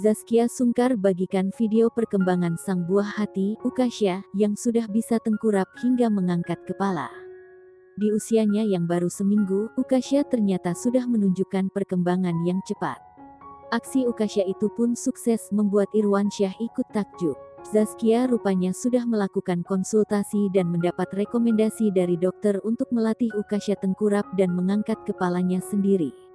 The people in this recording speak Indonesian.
Zaskia Sungkar bagikan video perkembangan sang buah hati, Ukasha, yang sudah bisa tengkurap hingga mengangkat kepala. Di usianya yang baru seminggu, Ukasha ternyata sudah menunjukkan perkembangan yang cepat. Aksi Ukasha itu pun sukses membuat Irwansyah ikut takjub. Zaskia rupanya sudah melakukan konsultasi dan mendapat rekomendasi dari dokter untuk melatih Ukasha tengkurap dan mengangkat kepalanya sendiri.